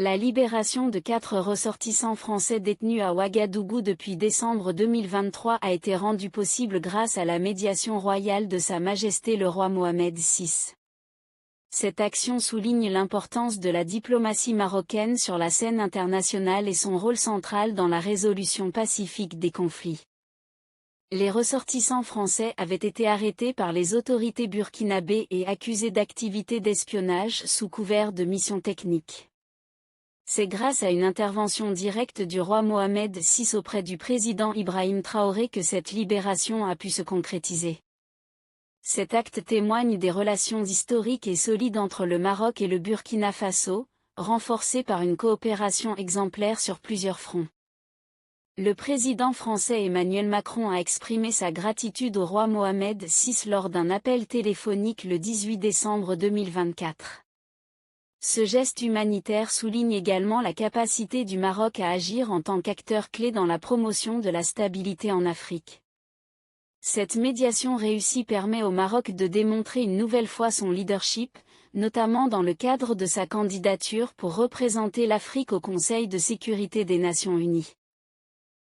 La libération de 4 ressortissants français détenus à Ouagadougou depuis décembre 2023 a été rendue possible grâce à la médiation royale de Sa Majesté le roi Mohamed VI. Cette action souligne l'importance de la diplomatie marocaine sur la scène internationale et son rôle central dans la résolution pacifique des conflits. Les ressortissants français avaient été arrêtés par les autorités burkinabées et accusés d'activités d'espionnage sous couvert de missions techniques. C'est grâce à une intervention directe du roi Mohamed VI auprès du président Ibrahim Traoré que cette libération a pu se concrétiser. Cet acte témoigne des relations historiques et solides entre le Maroc et le Burkina Faso, renforcées par une coopération exemplaire sur plusieurs fronts. Le président français Emmanuel Macron a exprimé sa gratitude au roi Mohamed VI lors d'un appel téléphonique le 18 décembre 2024. Ce geste humanitaire souligne également la capacité du Maroc à agir en tant qu'acteur clé dans la promotion de la stabilité en Afrique. Cette médiation réussie permet au Maroc de démontrer une nouvelle fois son leadership, notamment dans le cadre de sa candidature pour représenter l'Afrique au Conseil de sécurité des Nations Unies.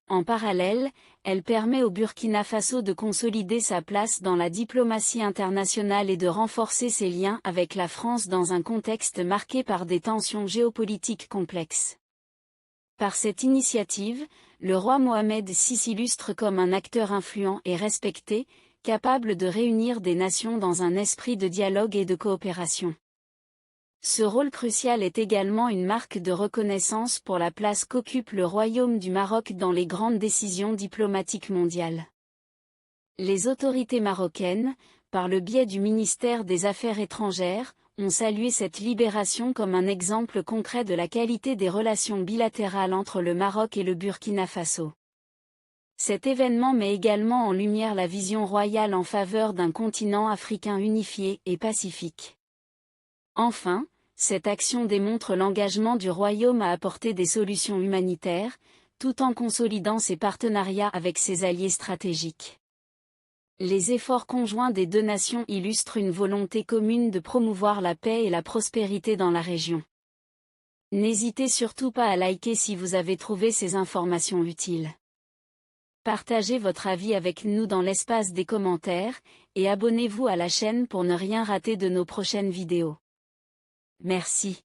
En parallèle, elle permet au Burkina Faso de consolider sa place dans la diplomatie internationale et de renforcer ses liens avec la France dans un contexte marqué par des tensions géopolitiques complexes. Par cette initiative, le roi Mohamed VI s'illustre comme un acteur influent et respecté, capable de réunir des nations dans un esprit de dialogue et de coopération. Ce rôle crucial est également une marque de reconnaissance pour la place qu'occupe le Royaume du Maroc dans les grandes décisions diplomatiques mondiales. Les autorités marocaines, par le biais du ministère des Affaires étrangères, ont salué cette libération comme un exemple concret de la qualité des relations bilatérales entre le Maroc et le Burkina Faso. Cet événement met également en lumière la vision royale en faveur d'un continent africain unifié et pacifique. Enfin, cette action démontre l'engagement du Royaume à apporter des solutions humanitaires, tout en consolidant ses partenariats avec ses alliés stratégiques. Les efforts conjoints des deux nations illustrent une volonté commune de promouvoir la paix et la prospérité dans la région. N'hésitez surtout pas à liker si vous avez trouvé ces informations utiles. Partagez votre avis avec nous dans l'espace des commentaires, et abonnez-vous à la chaîne pour ne rien rater de nos prochaines vidéos. Merci.